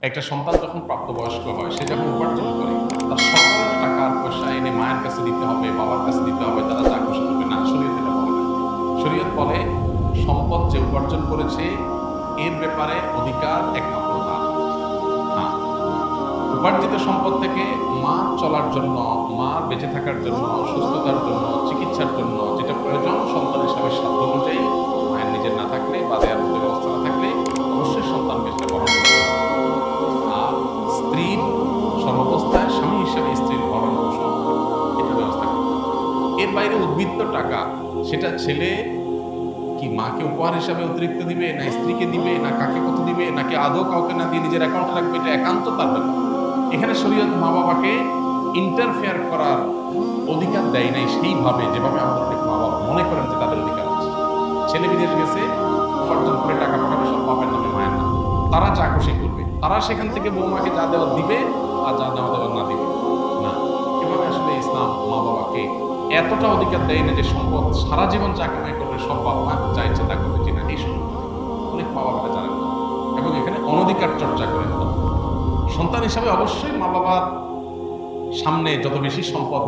একটা সন্তান যখন প্রাপ্তবয়স্ক হয়, সে যখন উপার্জন করে, তার সকল টাকা আর পয়সা এনে মায়ের কাছে দিতে হবে, বাবার কাছে দিতে হবে, তারা যা খুশি করবে না। শরীয়ত এটা বলে না। শরীয়ত বলে সম্পদ যে উপার্জন করেছে এর ব্যাপারে অধিকার একমাত্র তার। হ্যাঁ, উপার্জিত সম্পদ থেকে মা চলার জন্য, মা বেঁচে থাকার জন্য, সুস্থতার জন্য, চিকিৎসার জন্য যেটা প্রয়োজন সন্তান হিসাবে সাধ্য অনুযায়ী, মায়ের নিজের না থাকলে বা দেয়ার মধ্যে ব্যবস্থা না থাকলে অবশ্যই সন্তানকে সেটা গ্রহণ করতে হবে। আর স্ত্রীর সর্বাবস্থায় স্বামী হিসেবে স্ত্রীর ভরণ পোষণ এটা ব্যবস্থা করতে হবে। এর বাইরে উদ্বৃত্ত টাকা সেটা ছেলে কি মাকে উপহার হিসাবে অতিরিক্ত দিবে, না স্ত্রীকে দিবে, না কাকে কত দিবে, নাকি আদৌ কাউকে না দিয়ে নিজের অ্যাকাউন্টে রাখবে, এটা একান্ত তার ব্যাপার। এখানে শরীয়ত মা বাবাকে ইন্টারফেয়ার করার অধিকার দেয় নাই সেইভাবে যেভাবে আমাদের অনেক মা বাবা মনে করেন যে তাদের অধিকার আছে। ছেলে বিদেশ গেছে, উপার্জন করে টাকা পাঠাবে সব বাপের নামে মায়ের নামে, তারা যা খুশি করবে, তারা সেখান থেকে বৌমাকে যা দেওয়া দিবে আর যা দেওয়া দেওয়া না দিবে না। এভাবে আসলে ইসলাম মা বাবাকে এতটা অধিকার দেয় না যে সম্পদ সারা জীবন যা কামাই করবে সব বাবা মা যা ইচ্ছে তা করবে কিনা, এই সম্পদ অনেক মা বাবারা জানেন না এবং এখানে অনধিকার চর্চা করেন। সন্তান হিসাবে অবশ্যই মা বাবার সামনে যত বেশি সম্পদ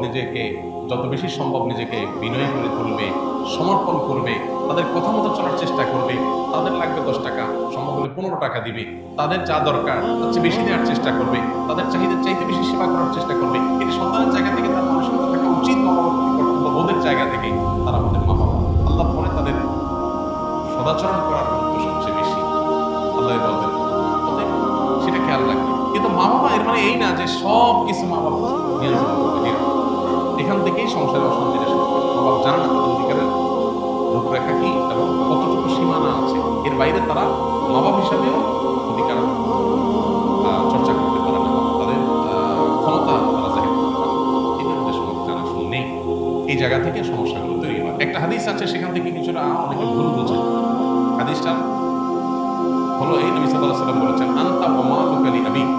যত বেশি সম্ভব নিজেকে বিনয়ী করে তুলবে, সমর্পণ করবে, তাদের কথা মতো চলার চেষ্টা করবে। তাদের লাগবে 10 টাকা, সম্ভব হলে 15 টাকা দিবে। তাদের যা দরকার তার চেয়ে বেশি দেওয়ার চেষ্টা করবে, তাদের চাহিদার চাইতে বেশি সেবা করার চেষ্টা করবে। এটি সন্তানের জায়গা থেকে তার মানসিকতা থাকা উচিত। মা বাবার কর্তব্যবোধের জায়গা থেকে তারা আমাদের মা বাবা, আল্লাহ পরে তাদের সদাচরণ করার গুরুত্ব সবচেয়ে বেশি। আল্লাহ বলবেন সেটা খেয়াল রাখবে। কিন্তু মা বাবা এর মানে এই না যে সব কিছু মা বাবা নিয়ন্ত্রণ করবে। এখান থেকেই সংসারের অশান্তিটা শুরু হয়। মা বাবা জানে না তাদের অধিকারের রূপরেখা কি এবং কতটুকু সীমানা আছে। এর বাইরে তারা মা বাবা হিসাবেও অধিকার চর্চা করতে পারে না, তাদের ক্ষমতা তারা জাহির করতে পারে না। এটা আমাদের সমাজ জানা শুনে নেই। এই জায়গা থেকে সমস্যাগুলো তৈরি হয়। একটা হাদিস আছে, সেখান থেকে কিছুটা অনেকে ভুল বোঝে। হাদিসটা হলো এই, নবী সাল্লাল্লাহু আলাইহি ওয়াসাল্লাম বলেছেন, আনতা ওয়া মালুকা লিআবিক,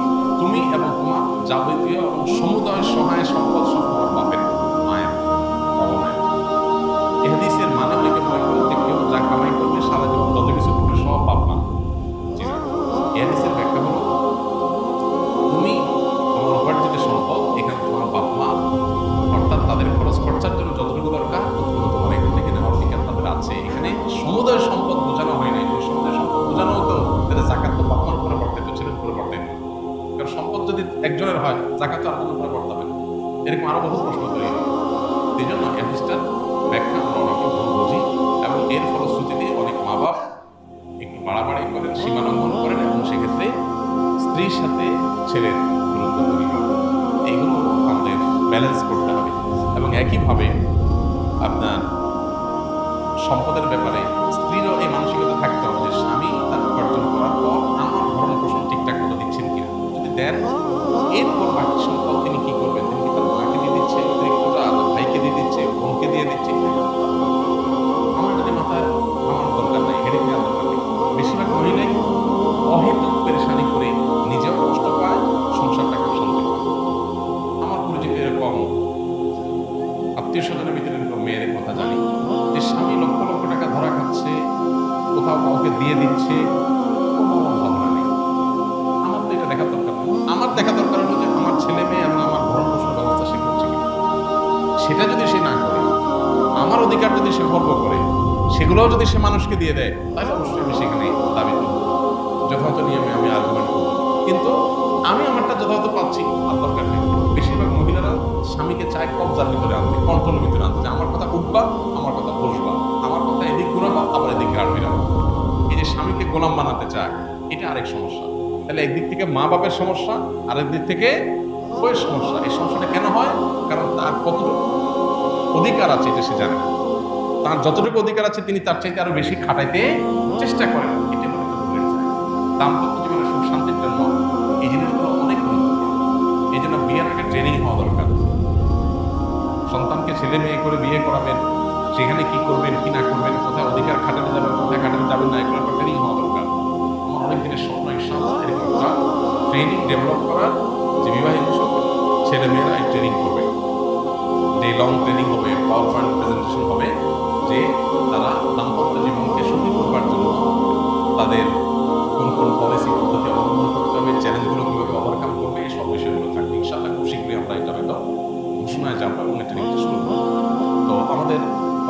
তুমি এবং তোমার যাবতীয় এবং সমুদয় সহায় সম্পদ সব তোমার বাপের, মায়ের, বাবা মায়ের। এই হাদিসের মানে অনেকে মনে করেন যে কেউ যা কামাই করবে সারা জীবন যত কিছু করবে সব বাপ মা। এই হাদিসের ব্যাখ্যা হলো, তুমি তোমার উপার্জিত সম্পদ এখানে তোমার বাপ মা, অর্থাৎ তাদের খরচ খরচার জন্য যতটুকু দরকার ততটুকু তোমার এখান থেকে নেওয়ার অধিকার তাদের আছে। এখানে সমুদয় সম্পদ বোঝানো হয় নাই। যদি সমুদয় সম্পদ বোঝানো হতো তাহলে জাকাত তো বাপ মার উপরে বর্তাইতো, ছেলের উপরে বর্তাইতো। কারণ সম্পদ যদি একজনের হয়, জাকাত তো আরেকজনের উপরে বর্তাবে না। এরকম আরো বহু প্রশ্ন তৈরি হয়। এই জন্য এই হাদিসটার ব্যাখ্যা আমরা অনেকে ভুল বুঝি এবং এর ফলশ্রুতিতে অনেক মা বাপ একটু বাড়াবাড়ি করেন, সীমা লঙ্ঘন করেন এবং সেক্ষেত্রে স্ত্রীর সাথে ছেলের দূরত্ব তৈরি হয়। এইগুলো আমাদের ব্যালেন্স করতে হবে। এবং একইভাবে আপনার সম্পদের ব্যাপারে স্ত্রীরও এই মানসিকতা থাকতে হবে যে স্বামী তার উপার্জন করার পর আমার ভরণ পোষণ ঠিকঠাক মতো দিচ্ছেন কিনা। যদি দেন, এরপর বাকি সম্পদ তিনি কি করবেন? তিনি কি তার মাকে দিয়ে দিচ্ছে অতিরিক্তটা, তার ভাইকে দিয়ে দিচ্ছে, বোনকে দিয়ে দিচ্ছে? আমার যদি মাথায় আমার দরকার নাই, হেডে নেওয়ার দরকার নেই। বেশিরভাগ মহিলাই অহেতুক পেরেশানি করে নিজেও কষ্ট পায়, সংসারটাকে অশান্তি পায়। আমার পরিচিত এরকম আত্মীয় স্বজনের ভিতরে এরকম মেয়েদের কথা জানি যে স্বামী লক্ষ লক্ষ টাকা ধরা খাচ্ছে, কোথাও কাউকে দিয়ে দিচ্ছে, কোনো ভাবনা নেই। আমার তো এটা দেখার দরকার নেই। আমার দেখা দরকার হলো যে আমার ছেলে মেয়ে এবং আমার ভরণ পোষণ ব্যবস্থা সে করছে কিনা। সেটা যদি সে না করে, আমার অধিকার যদি সে খর্ব করে, সেগুলোও যদি সে মানুষকে দিয়ে দেয়, তাহলে অবশ্যই আমি সেখানে দাবি করব, যথাযথ নিয়মে আমি আর্গুমেন্ট করব। কিন্তু আমি আমারটা যথাযথ পাচ্ছি, আর দরকার নেই। বেশিরভাগ মহিলারা স্বামীকে চায় কবজার ভিতরে আনতে, কন্ট্রোলের ভিতরে আনতে, যে আমার কথা উঠবা, আমার কথা বসবা, আমার কথা এদিক ঘুরাবা, আবার এদিক গাড় ফিরাবা। এই যে স্বামীকে গোলাম বানাতে চায়, এটা আরেক সমস্যা। তাহলে একদিক থেকে মা বাপের সমস্যা, আরেক দিক থেকে বইয়ের সমস্যা। এই সমস্যাটা কেন হয়? কারণ তার কতটুকু অধিকার আছে এটা সে জানে না। তার যতটুকু অধিকার আছে তিনি তার চাইতে আরো বেশি খাটাইতে চেষ্টা করেন। এটা মনে ভুলের যায়। দাম্পত্য জীবনের সুখ শান্তির জন্য এই জিনিসগুলো অনেক গুরুত্বপূর্ণ। এই জন্য বিয়ের আগে ট্রেনিং হওয়া দরকার। সন্তানকে ছেলে মেয়ে করে বিয়ে করাবেন, সেখানে কি করবেন কি না করবেন, কোথায় অধিকার খাটাতে যাবেন, কোথায় খাটাতে যাবেন না, এগুলো একটা ট্রেনিং হওয়া দরকার। আমার অনেক দিনের স্বপ্ন ইনশাআল্লাহ এরকম একটা ট্রেনিং ডেভেলপ করার, যে বিবাহিত সব ছেলে মেয়েরা এই ট্রেনিং করবে। ডে লং ট্রেনিং হবে, পাওয়ার পয়েন্ট প্রেজেন্টেশন হবে, যে তারা দাম্পত্য জীবনকে সুখী করবার জন্য তাদের কোন কোন পলিসি পদ্ধতি অবলম্বন করতে হবে, চ্যালেঞ্জ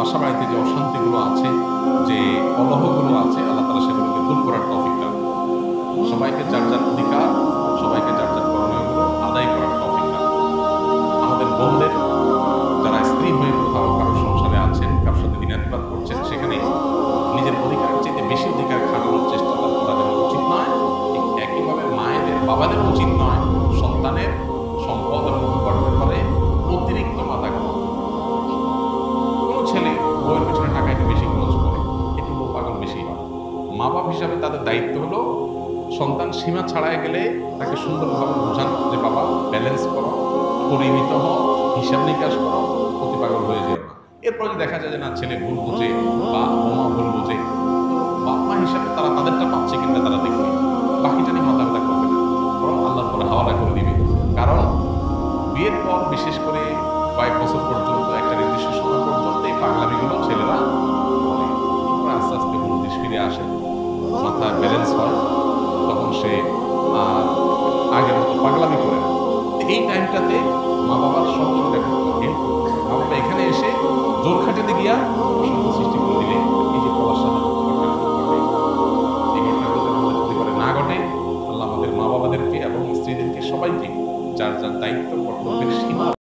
বাসা বাড়িতে যে অশান্তিগুলো আছে, যে কলহগুলো আছে, আল্লাহ তাআলা সেগুলোকে দূর করার তৌফিক দান করুন। সবাইকে যার যার অধিকার, সবাইকে যার যার করণীয়গুলো আদায় করার তৌফিক দান করুন। আমাদের বোনদের যারা স্ত্রী হয়ে কোথাও কারোর সংসারে আছেন, কারোর সাথে দিনাতিপাত করছেন, সেখানে নিজের অধিকারের চাইতে বেশি অধিকার খাটানোর চেষ্টা তার করা যেন উচিত নয়। ঠিক একইভাবে মায়েদের, বাবাদের উচিত নয় সন্তানের সম্পদ এবং উপার্জনের ফলে অতিরিক্ত মাথা ঘামা। কোনো ছেলে বউয়ের পেছনে টাকা একটু বেশি খরচ করে, একটু বউ পাগল বেশি হয়। মা বাপ হিসাবে তাদের দায়িত্ব হলো সন্তান সীমা ছাড়াই গেলে তাকে সুন্দরভাবে বোঝানো যে বাবা ব্যালেন্স করো, পরিমিত হও, হিসাব নিকাশ করো, অতি পাগল হয়ে যেও না। এরপর যদি দেখা যায় যে না ছেলে ভুল বোঝে বা মা ভুল বোঝে, বাপ মা হিসাবে তারা তাদেরটা পাচ্ছে কিনা তারা দেখবে, বাকিটা নিয়ে মাথা ব্যথা করবে না, বরং আল্লাহর পরে হাওয়ালা করে দিবে। কারণ বিয়ের পর বিশেষ করে কয়েক বছর পর্যন্ত, একটা নির্দিষ্ট সময় পর্যন্ত এই পাগলামিগুলো ছেলেরা করে। এরপর আস্তে আস্তে হুদিস ফিরে আসে, মাথায় ব্যালেন্স হয়, তখন সে আর আগের মতো পাগলামি করে না। এই টাইমটাতে মা বাবার সহযোগিতা করতে হেল্প করতে, মা বাবা এখানে এসে জোর খাটাতে গিয়া অশান্তি সৃষ্টি করে দিলে